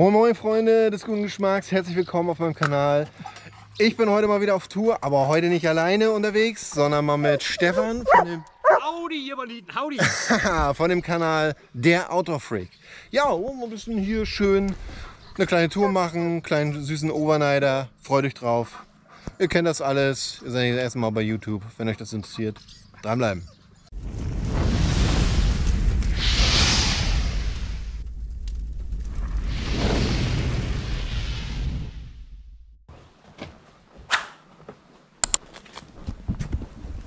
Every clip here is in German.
Moin moin Freunde des guten Geschmacks, herzlich willkommen auf meinem Kanal. Ich bin heute mal wieder auf Tour, aber heute nicht alleine unterwegs, sondern mal mit Stefan von dem, Howdy, ihr Banditen, howdy! von dem Kanal Der Outdoor Freak. Ja, und ein bisschen hier schön eine kleine Tour machen, einen kleinen süßen Overnighter, freut euch drauf. Ihr kennt das alles, ihr seid das erste Mal bei YouTube, wenn euch das interessiert, dranbleiben.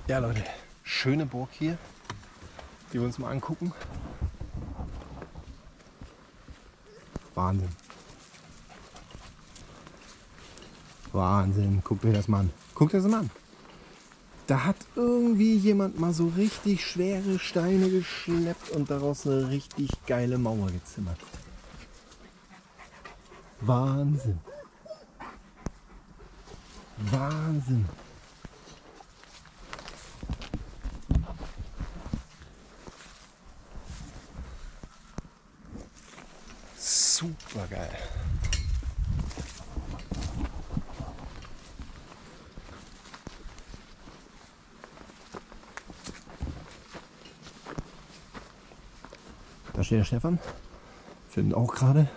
Ja Leute, schöne Burg hier, die wir uns mal angucken. Wahnsinn. Wahnsinn, guckt euch das mal an. Guckt euch das mal an. Da hat irgendwie jemand mal so richtig schwere Steine geschleppt und daraus eine richtig geile Mauer gezimmert. Wahnsinn. Wahnsinn. Super geil. Da steht der Stefan. Filmt auch gerade.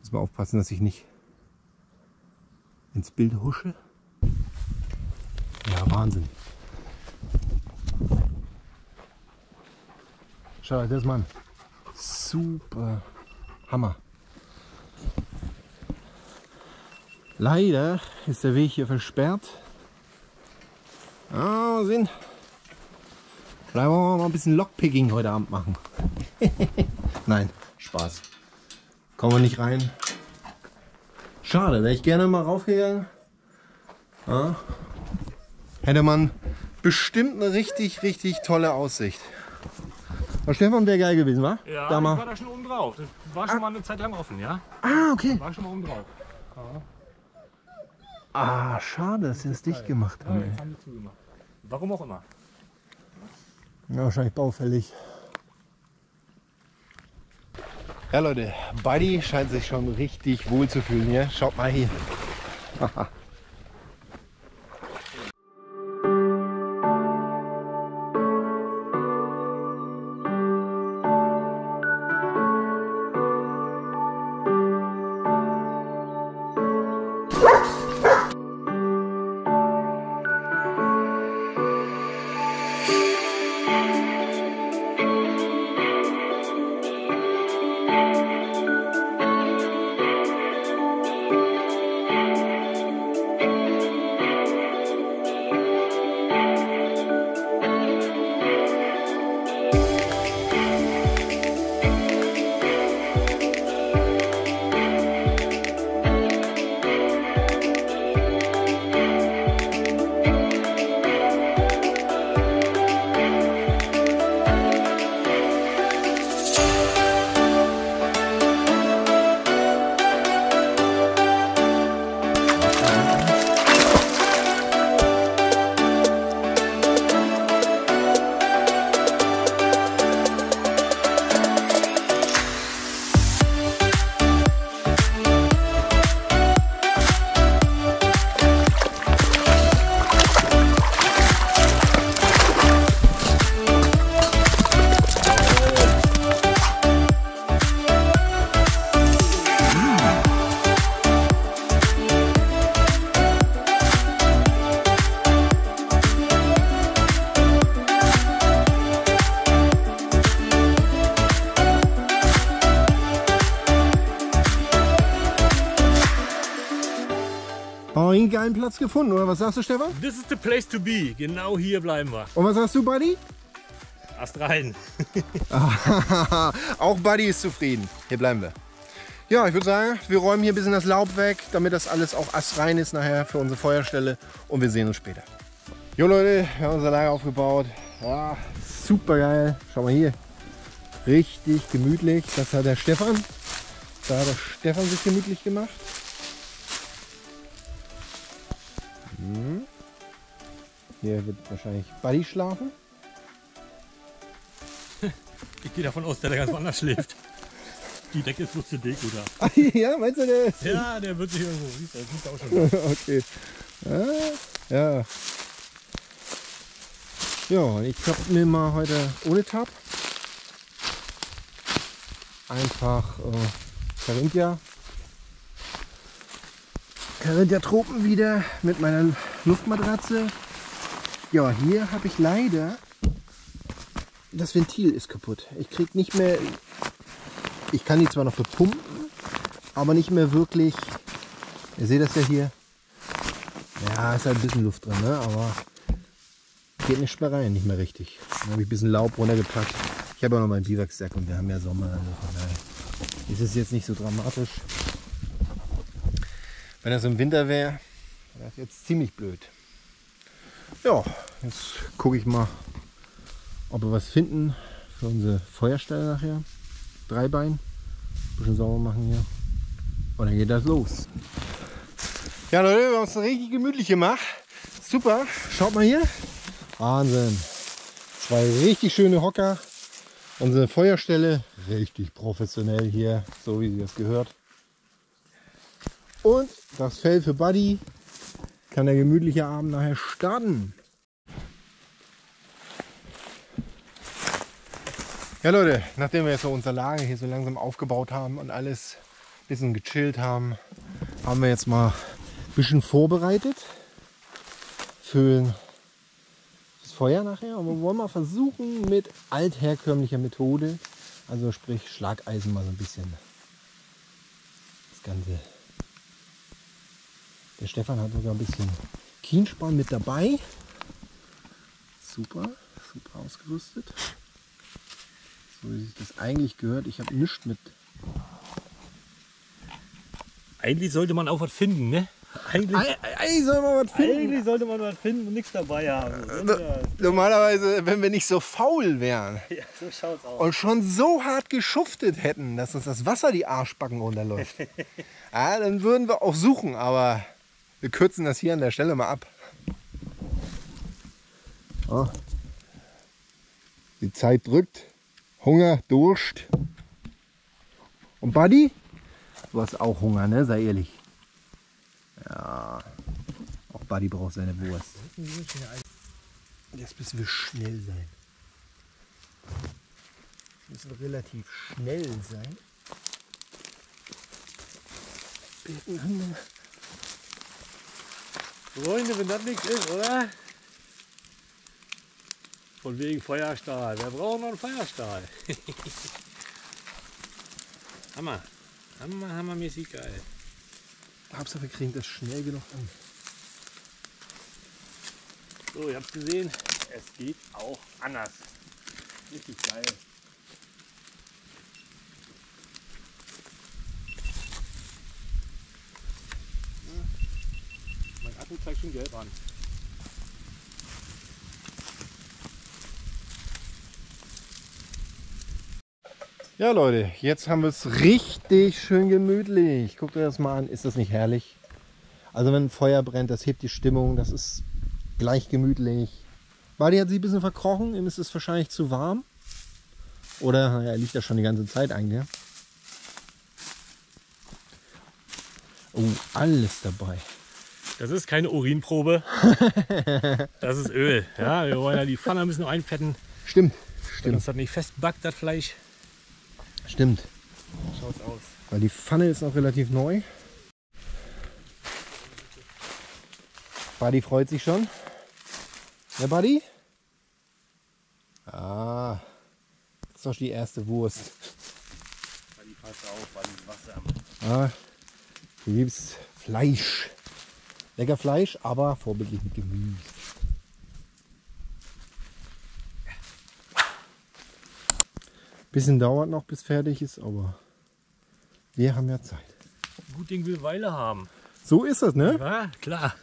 Muss mal aufpassen, dass ich nicht ins Bild husche. Ja, Wahnsinn. Schau dir das mal an. Super Hammer. Leider ist der Weg hier versperrt. Mal sehen. Vielleicht wollen wir mal ein bisschen Lockpicking heute Abend machen. Nein, Spaß. Kommen wir nicht rein. Schade, wäre ich gerne mal raufgegangen. Ja. Hätte man bestimmt eine richtig, richtig tolle Aussicht. Aber Stefan wäre geil gewesen, wa? Ja, da ich mal. war da schon oben drauf. Das war schon mal eine Zeit lang offen, ja? Ah, okay. War schon mal oben drauf. Ah, schade, dass sie das dicht gemacht Ja, haben. jetzt haben die zugemacht. Warum auch immer. Ja, wahrscheinlich baufällig. Ja Leute, Buddy scheint sich schon richtig wohl zu fühlen hier. Schaut mal hier. Oh, einen geilen Platz gefunden, oder was sagst du, Stefan? This is the place to be. Genau hier bleiben wir. Und was sagst du, Buddy? Ast rein. Auch Buddy ist zufrieden. Hier bleiben wir. Ja, ich würde sagen, wir räumen hier ein bisschen das Laub weg, damit das alles auch astrein ist nachher für unsere Feuerstelle. Und wir sehen uns später. Jo Leute, wir haben unser Lager aufgebaut. Ja, super geil. Schau mal hier. Richtig gemütlich. Das hat der Stefan. Da hat der Stefan sich gemütlich gemacht. Hier wird wahrscheinlich Buddy schlafen. Ich gehe davon aus, dass er ganz woanders schläft. Die Decke ist bloß zu dick, oder? Ja, meinst du, der ist... Ja, der wird sich irgendwo. Siehst du, das liegt auch schon. Okay. Ja. Ja, ich habe mir mal heute ohne Tab einfach Carinthia Tropen wieder mit meiner Luftmatratze. Ja, hier habe ich leider, das Ventil ist kaputt. Ich krieg nicht mehr, ich kann die zwar noch bepumpen, aber nicht mehr wirklich. Ihr seht das ja hier. Ja, ist halt ein bisschen Luft drin, ne? Aber geht nicht mehr rein, nicht mehr richtig. Dann habe ich ein bisschen Laub runtergepackt. Ich habe ja noch mein Biwaksack und wir haben ja Sommer, also von daher ist es jetzt nicht so dramatisch. Wenn das im Winter wäre, wäre das jetzt ziemlich blöd. Ja, jetzt gucke ich mal, ob wir was finden für unsere Feuerstelle nachher. Dreibein, ein bisschen sauber machen hier. Und dann geht das los. Ja Leute, wir haben es richtig gemütlich gemacht. Super, schaut mal hier. Wahnsinn. Zwei richtig schöne Hocker. Unsere Feuerstelle, richtig professionell hier, so wie sie das gehört. Und das Fell für Buddy. Kann der gemütliche Abend nachher starten. Ja Leute, nachdem wir jetzt so unser Lager hier so langsam aufgebaut haben und alles ein bisschen gechillt haben, haben wir jetzt mal ein bisschen vorbereitet für das Feuer nachher. Und wir wollen mal versuchen mit altherkömmlicher Methode, also sprich Schlageisen, mal so ein bisschen das Ganze. Der Stefan hat sogar ein bisschen Kienspan mit dabei. Super, super ausgerüstet. So wie sich das eigentlich gehört. Ich habe nichts mit. Eigentlich sollte man auch was finden, ne? Eigentlich soll man was finden. Eigentlich sollte man was finden und nichts dabei haben. Normalerweise, wenn wir nicht so faul wären Ja, so schaut's aus. und schon so hart geschuftet hätten, dass uns das Wasser die Arschbacken runterläuft, ja, dann würden wir auch suchen, aber wir kürzen das hier an der Stelle mal ab. Oh. Die Zeit drückt. Hunger, Durst. Und Buddy? Du hast auch Hunger, ne? Sei ehrlich. Ja. Auch Buddy braucht seine Wurst. Jetzt müssen wir schnell sein. Wir müssen relativ schnell sein. Freunde, wenn das nichts ist, oder? Von wegen Feuerstahl. Wer braucht noch einen Feuerstahl? Hammer. Hammermäßig geil. Hauptsache wir kriegen das schnell genug an. So, ihr habt gesehen, es geht auch anders. Richtig geil. Mein Akku zeigt schon gelb an. Ja Leute, jetzt haben wir es richtig schön gemütlich. Guckt euch das mal an, ist das nicht herrlich? Also wenn ein Feuer brennt, das hebt die Stimmung, das ist gleich gemütlich. Buddy hat sich ein bisschen verkrochen, ihm ist es wahrscheinlich zu warm. Oder naja, er liegt ja schon die ganze Zeit eigentlich. Oh, alles dabei. Das ist keine Urinprobe. Das ist Öl. Ja, wir wollen ja die Pfanne ein bisschen einfetten. Stimmt, Wenn stimmt, uns das nicht festbackt, das Fleisch. stimmt. Schaut's aus. Weil die Pfanne ist noch relativ neu. Buddy freut sich schon. Ja, Buddy? Ah, das ist doch die erste Wurst. Weil die passt auf, weil die Wasser. Ah, hier gibt es Fleisch. Lecker Fleisch, aber vorbildlich mit Gemüse. Bisschen dauert noch, bis fertig ist, aber wir haben ja Zeit. Gut Ding will Weile haben. So ist das, ne? Ja, klar.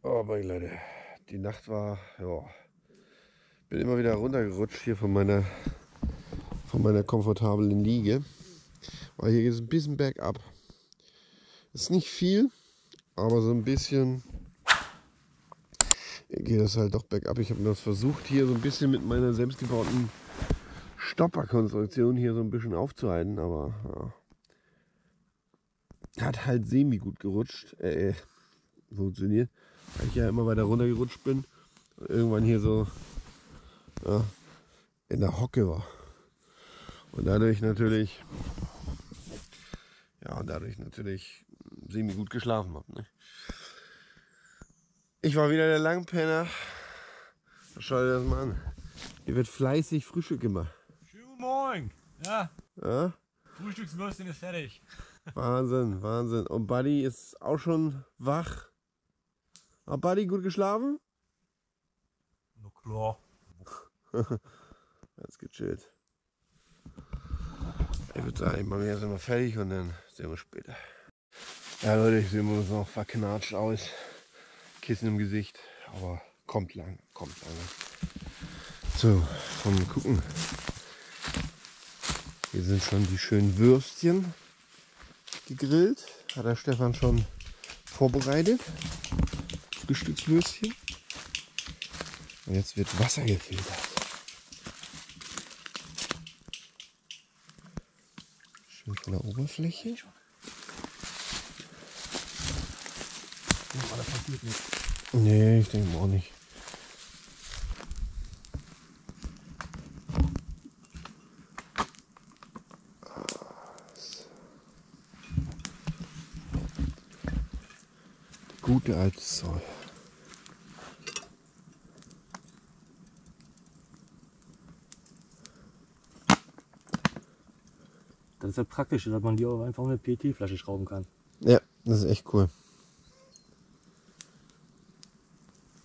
Oh mein Leute, die Nacht war, ja, bin immer wieder runtergerutscht hier von meiner komfortablen Liege, weil hier geht es ein bisschen bergab. Ist nicht viel, aber so ein bisschen geht es halt doch bergab. Ich habe das versucht hier so ein bisschen mit meiner selbstgebauten Stopperkonstruktion hier so ein bisschen aufzuhalten, aber ja, hat halt semi gut gerutscht, funktioniert, weil ich ja immer weiter runtergerutscht bin und irgendwann hier so in der Hocke war und dadurch natürlich semi gut geschlafen habe. Ne? Ich war wieder der Langpenner. Schau dir das mal an. Hier wird fleißig Frühstück gemacht. Schönen Morgen. Ja. Ja? Frühstückswürstchen ist fertig. Wahnsinn, Wahnsinn. Und Buddy ist auch schon wach. Hat Buddy gut geschlafen? Na klar. Ganz gechillt. Ich würde sagen, ich mache mich jetzt immer fertig und dann sehen wir später. Ja Leute, ich sehe immer noch verknatscht aus. Kissen im Gesicht, aber kommt lang. So, wollen wir gucken. Hier sind schon die schönen Würstchen gegrillt. Hat der Stefan schon vorbereitet. Frühstückswürstchen. Und jetzt wird Wasser gefiltert. Schön von der Oberfläche. Aber das passiert nicht. Nee, ich denke auch nicht. Gute alte Säure. Das ist ja praktisch, dass man die auch einfach mit PET-Flasche schrauben kann. Ja, das ist echt cool.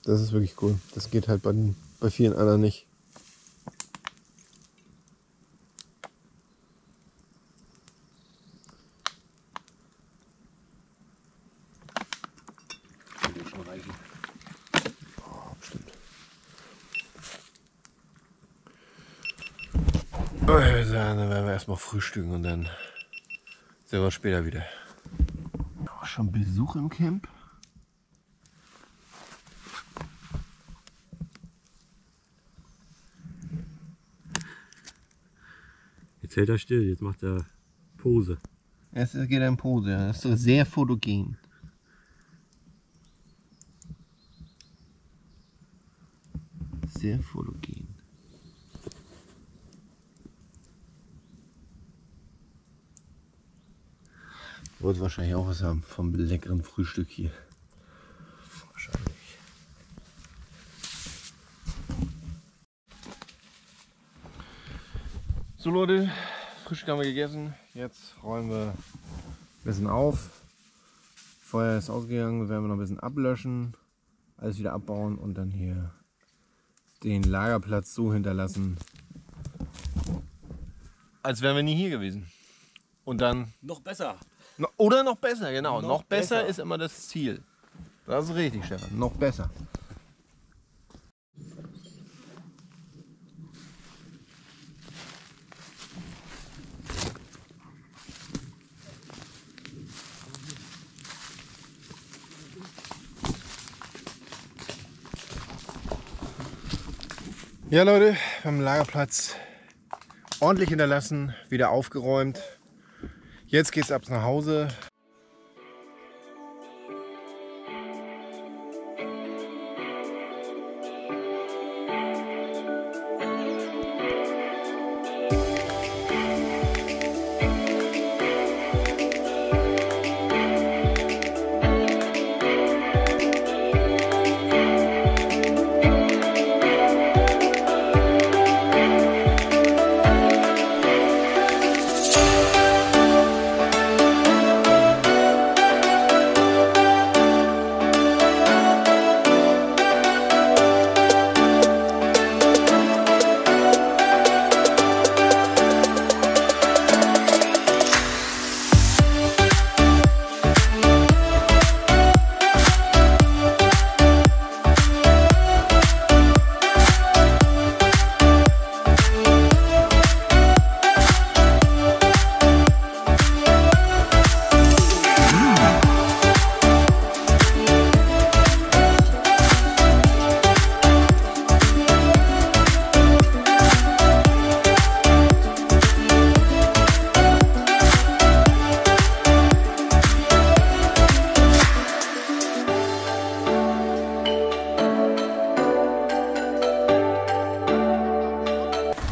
Das ist wirklich cool. Das geht halt bei vielen anderen nicht. Das wird schon reichen. Oh, bestimmt. Oh, ich würde sagen, dann werden wir erstmal frühstücken und dann sehen wir später wieder. Oh, schon Besuch im Camp? Jetzt hält er still, jetzt macht er Pose. Jetzt geht er in Pose, das ist so sehr fotogen. Sehr fotogen. Wird wahrscheinlich auch was haben vom leckeren Frühstück hier. Wahrscheinlich. So Leute, Frühstück haben wir gegessen. Jetzt räumen wir ein bisschen auf. Feuer ist ausgegangen, werden wir noch ein bisschen ablöschen, alles wieder abbauen und dann hier den Lagerplatz so hinterlassen, als wären wir nie hier gewesen. Und dann Noch besser. oder noch besser, genau. Noch Noch besser besser ist immer das Ziel. Das ist richtig, Stefan. Noch besser. Ja Leute, wir haben den Lagerplatz ordentlich hinterlassen, wieder aufgeräumt. Jetzt geht's ab nach Hause.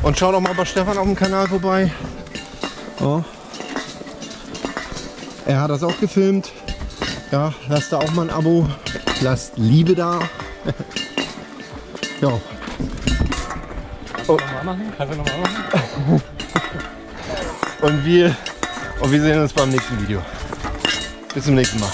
Und schaut auch mal bei Stefan auf dem Kanal vorbei. Ja. Er hat das auch gefilmt. Ja, lasst da auch mal ein Abo. Lasst Liebe da. Ja. Kannst du nochmal machen? Und wir sehen uns beim nächsten Video. Bis zum nächsten Mal.